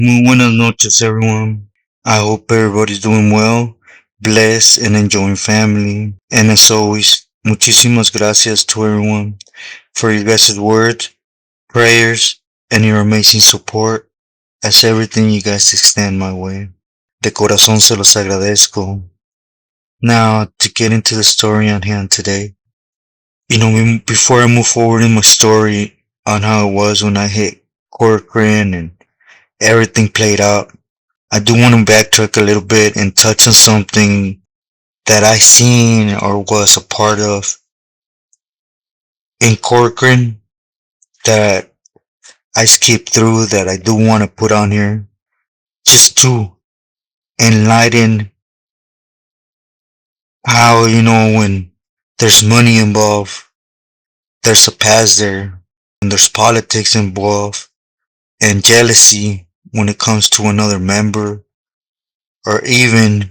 Muy buenas noches, everyone. I hope everybody's doing well, blessed, and enjoying family. And as always, muchísimas gracias to everyone for your guys' words, prayers, and your amazing support as everything you guys extend my way. De corazón se los agradezco. Now, to get into the story on hand today. Before I move forward in my story on how it was when I hit Corcoran and everything played out, I do want to backtrack a little bit and touch on something that I seen or was a part of in Corcoran that I skipped through that I do want to put on here just to enlighten how, when there's money involved, there's a past there, and there's politics involved, and jealousy when it comes to another member, or even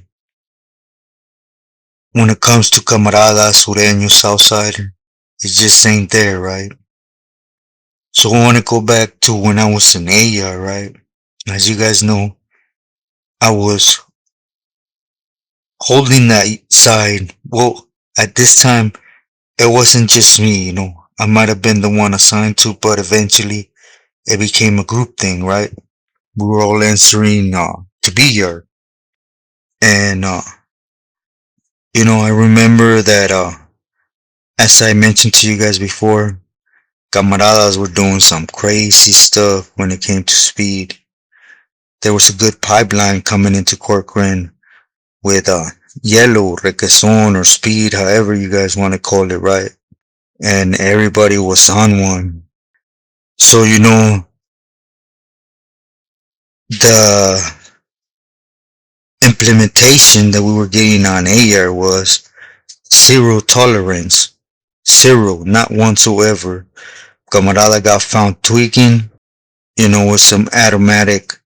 when it comes to camaradas, sureños, Southside, it just ain't there, right? So I want to go back to when I was in AR, right? As you guys know, I was holding that side. Well, at this time, it wasn't just me. I might have been the one assigned to, but eventually it became a group thing, right? We were all answering to be here. And, I remember that, as I mentioned to you guys before, camaradas were doing some crazy stuff when it came to speed. There was a good pipeline coming into Corcoran with yellow, requesón, or speed, however you guys want to call it, right? And everybody was on one. So, the implementation that we were getting on AR was zero tolerance. Zero, not whatsoever. Camarada got found tweaking, with some automatic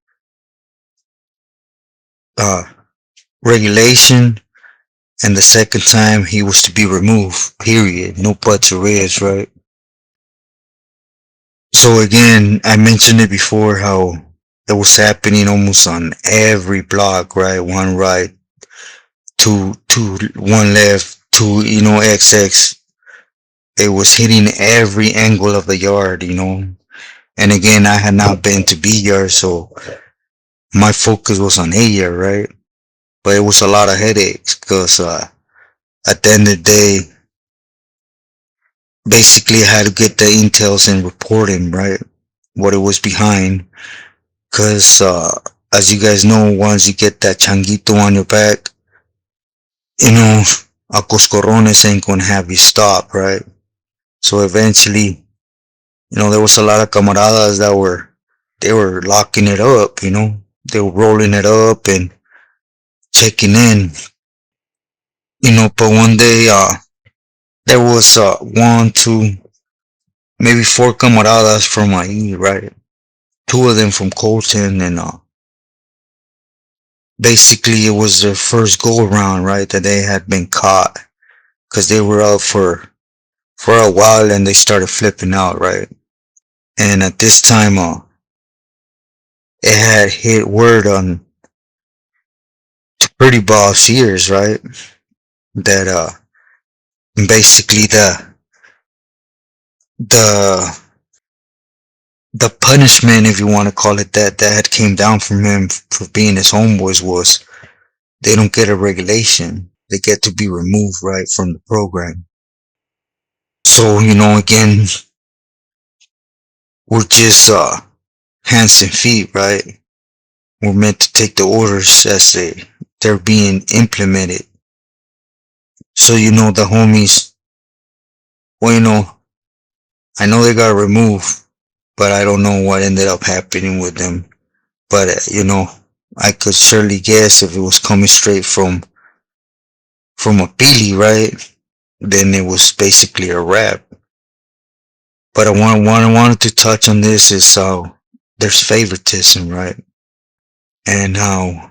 uh, regulation, and the second time he was to be removed, period. No buts or ifs, right? So again, I mentioned it before how it was happening almost on every block, right? One right, two, one left, two, XX. It was hitting every angle of the yard. And again, I had not been to B yard, so my focus was on A yard, right? But it was a lot of headaches because at the end of the day, basically I had to get the intels and report him, right? What it was behind. Because as you guys know, once you get that changuito on your back, a coscorrones ain't gonna have you stop, right? So eventually, there was a lot of camaradas that they were locking it up, they were rolling it up and checking in, but one day, there was, one, two, maybe four camaradas from IE, right? Two of them from Colton, and, basically it was their first go around, right? That they had been caught because they were out for a while and they started flipping out, right? And at this time, it had hit word on to Pretty Bob's ears, right? That, basically the, the punishment, if you want to call it that had came down from him for being his homeboys was they don't get a regulation. They get to be removed, right, from the program. So, again, we're just, hands and feet, right? We're meant to take the orders as they're being implemented. So, the homies, well, I know they got removed, but I don't know what ended up happening with them. But, I could surely guess if it was coming straight from a Pili, right? Then it was basically a wrap. But I wanted to touch on this is how there's favoritism, right? And how,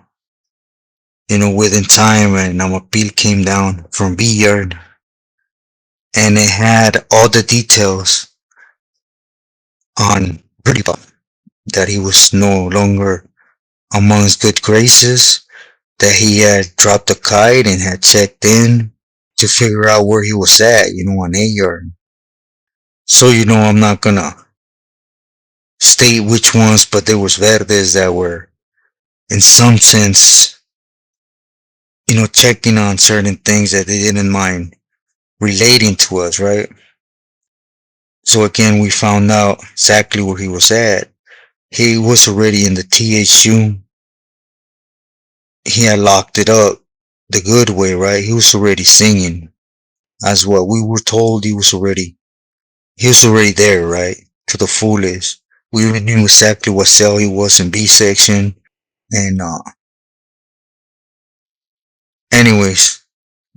within time, and Amapil came down from B yard, and it had all the details on Pretty Bob that he was no longer amongst good graces that he had dropped a kite and had checked in to figure out where he was at, on A yard. So, I'm not gonna state which ones, but there was verdes that were, in some sense, checking on certain things that they didn't mind relating to us, right? So again, we found out exactly where he was at. He was already in the THU. He had locked it up the good way, right? He was already singing as what we were told. He was already there, right? To the fullest. We even knew exactly what cell he was in B section. And anyways,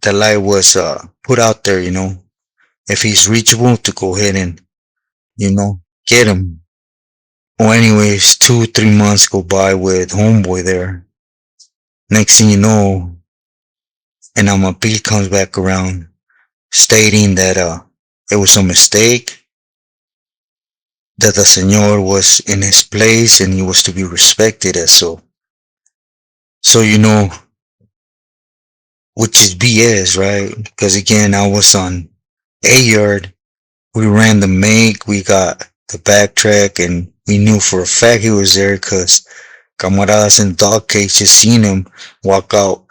the light was put out there, if he's reachable to go ahead and, get him. Well, anyways, 2, 3 months go by with homeboy there. Next thing you know, and appeal comes back around stating that it was a mistake, that the senor was in his place and he was to be respected as so. So which is BS, right? Because again, I was on A yard. We ran the make, we got the backtrack, and we knew for a fact he was there because camaradas in the dog cage just seen him walk out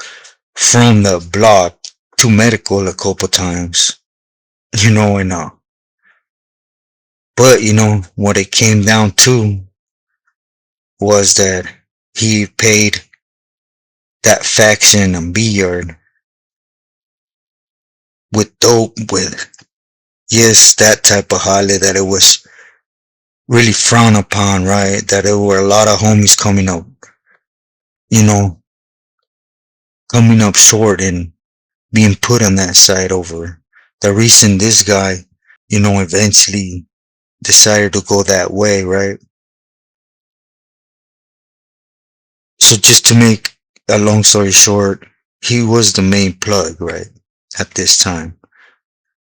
from the block to medical a couple times, and but what it came down to was that he paid that faction on B yard with dope, with, yes, that type of holly, that it was really frowned upon, right? That there were a lot of homies you know, coming up short and being put on that side over the reason this guy, eventually decided to go that way, right? So just to make a long story short, he was the main plug, right? At this time.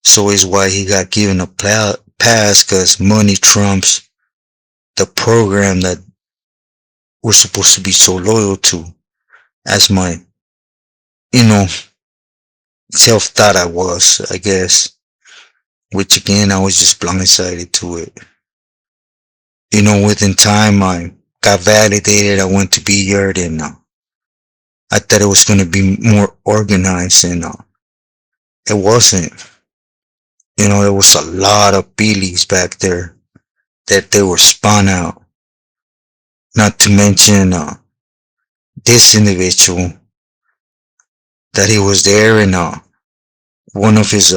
So is why he got given a pass, because money trumps the program that we're supposed to be so loyal to, as my, you know, self thought I was, I guess. Which again, I was just blindsided to it. Within time, I got validated. I went to B yard, and I thought it was going to be more organized, and it wasn't. There was a lot of Billies back there that they were spun out. Not to mention this individual, that he was there, and one of his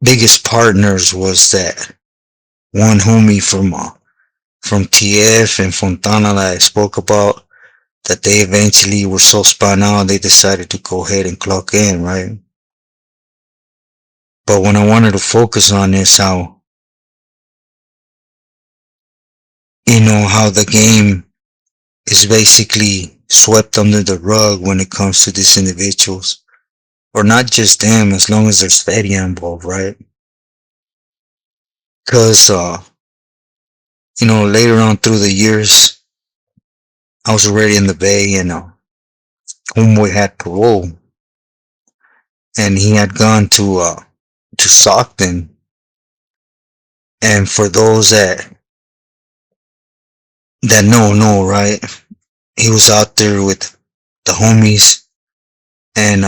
biggest partners was that one homie from TF and Fontana that I spoke about, that they eventually were so spun out they decided to go ahead and clock in, right? But when I wanted to focus on is how the game is basically swept under the rug when it comes to these individuals. Or not just them, as long as there's Fedia involved, right? Because, later on through the years, I was already in the Bay, and homeboy had parole. And he had gone to Stockton. And for those that know, right? He was out there with the homies, and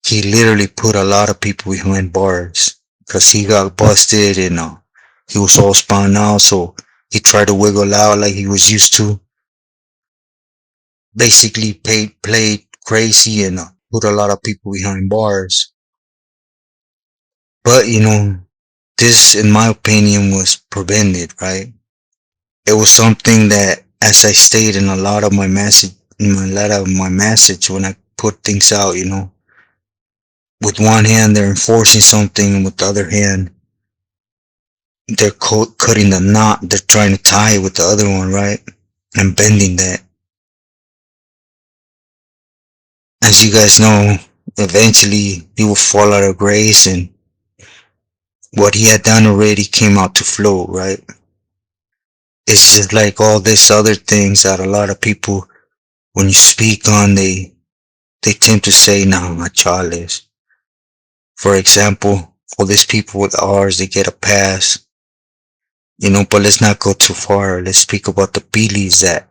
he literally put a lot of people behind bars because he got busted, and he was all spun out. So he tried to wiggle out like he was used to. Basically, played crazy, and put a lot of people behind bars. But this, in my opinion, was prevented, right? It was something that, as I stated in a lot of my message, when I put things out, with one hand they're enforcing something, and with the other hand they're cutting the knot. They're trying to tie it with the other one, right? And bending that. As you guys know, eventually he will fall out of grace, and what he had done already came out to float, right? It's just like all this other things that a lot of people, when you speak on, they tend to say, nah, machales. For example, all these people with R's, they get a pass, but let's not go too far. Let's speak about the Bealies that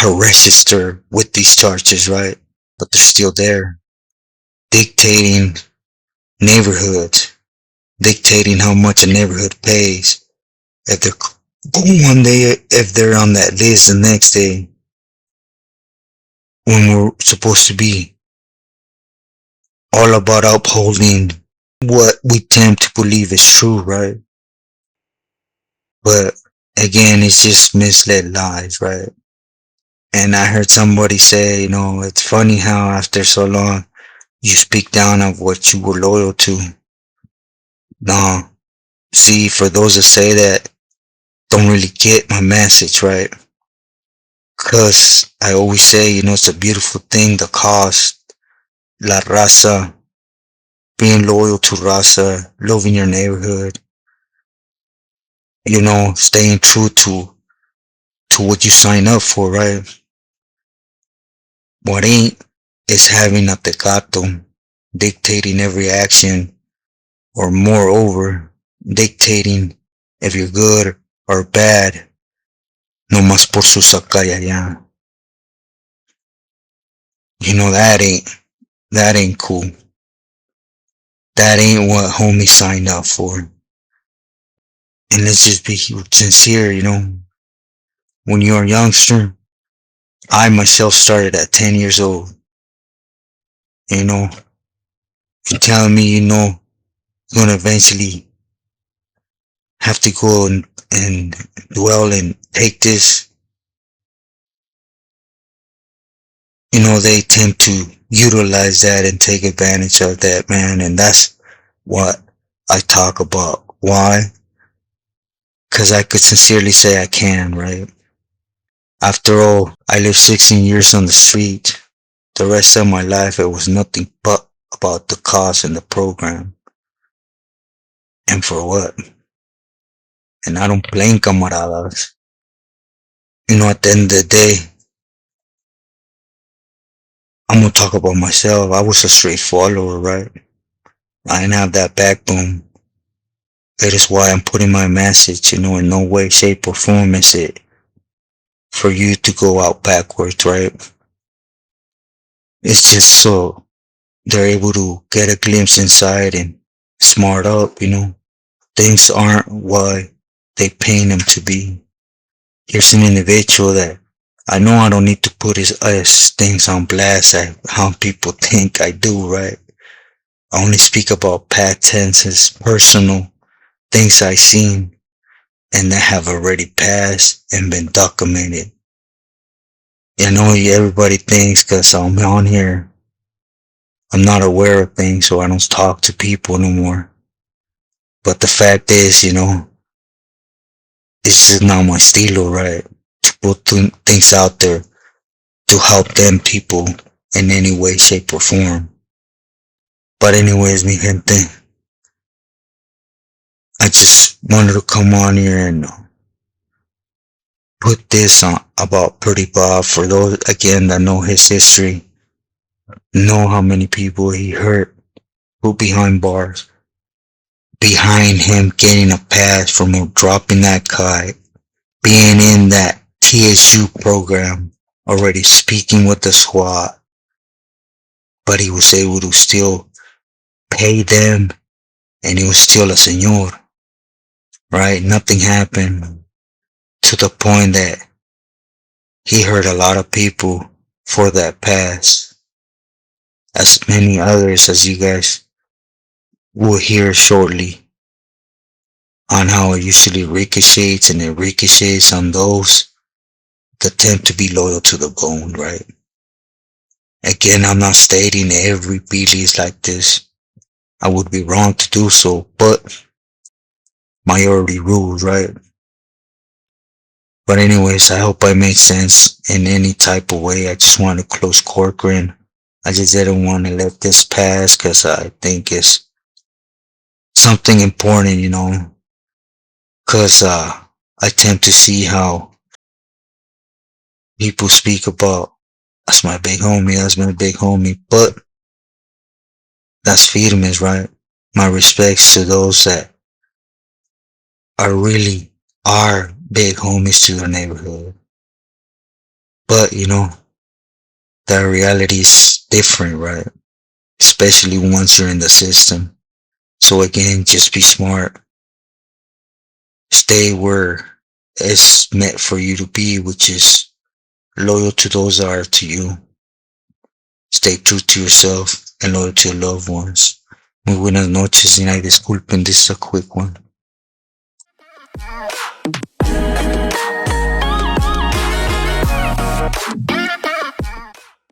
are registered with these charges, right? But they're still there, dictating neighborhoods, dictating how much a neighborhood pays. If they're going one day, if they're on that list the next day, when we're supposed to be all about upholding what we tend to believe is true, right? But again, it's just misled lies, right? And I heard somebody say, it's funny how after so long you speak down of what you were loyal to. No, see, for those that say that don't really get my message, right? Cause I always say, it's a beautiful thing, the cause, la raza, being loyal to raza, loving your neighborhood, staying true to what you sign up for, right? What ain't is having a tecato dictating every action, or moreover, dictating if you're good or bad, no más por su acá y allá. That ain't cool. That ain't what homie signed up for. And let's just be sincere, when you're a youngster, I myself started at 10 years old. You're telling me, you're gonna eventually have to go and dwell and take this. They tend to utilize that and take advantage of that, man. And that's what I talk about. Why? Because I could sincerely say I can, right? After all, I lived 16 years on the street. The rest of my life, it was nothing but about the cause and the program. And for what? And I don't blame camaradas. At the end of the day, I'm gonna talk about myself. I was a straight follower, right? I didn't have that backbone. That is why I'm putting my message, in no way, shape, or form is it for you to go out backwards, right? It's just so they're able to get a glimpse inside and smart up, Things aren't what they paint them to be. Here's an individual that I know I don't need to put his things on blast at how people think I do, right? I only speak about past tenses, personal things I seen and that have already passed and been documented. Everybody thinks because I'm on here, I'm not aware of things, so I don't talk to people no more. But the fact is, it's just not my stilo, right? To put things out there to help them people in any way, shape, or form. But anyways, mi gente, I just wanted to come on here and put this on about Pretty Bob. For those, again, that know his history, know how many people he hurt, put behind bars, behind him getting a pass from dropping that kite, being in that TSU program, already speaking with the squad, but he was able to still pay them, and he was still a senor, right? Nothing happened, to the point that he hurt a lot of people for that pass, as many others as you guys will hear shortly on how it usually ricochets, and it ricochets on those that attempt to be loyal to the bone, right? Again, I'm not stating every Beatley is like this. I would be wrong to do so, but majority rules, right? But anyways, I hope I made sense in any type of way. I just want to close Corcoran. I just didn't want to let this pass because I think it's something important, because I tend to see how people speak about, that's my big homie, that's my big homie, but that's firmes, right? My respects to those that are really are big homies to their neighborhood. But that reality is different, right? Especially once you're in the system. So again, just be smart. Stay where it's meant for you to be, which is loyal to those that are to you. Stay true to yourself and loyal to your loved ones. Muy buenas noches y ay, disculpen, this is a quick one.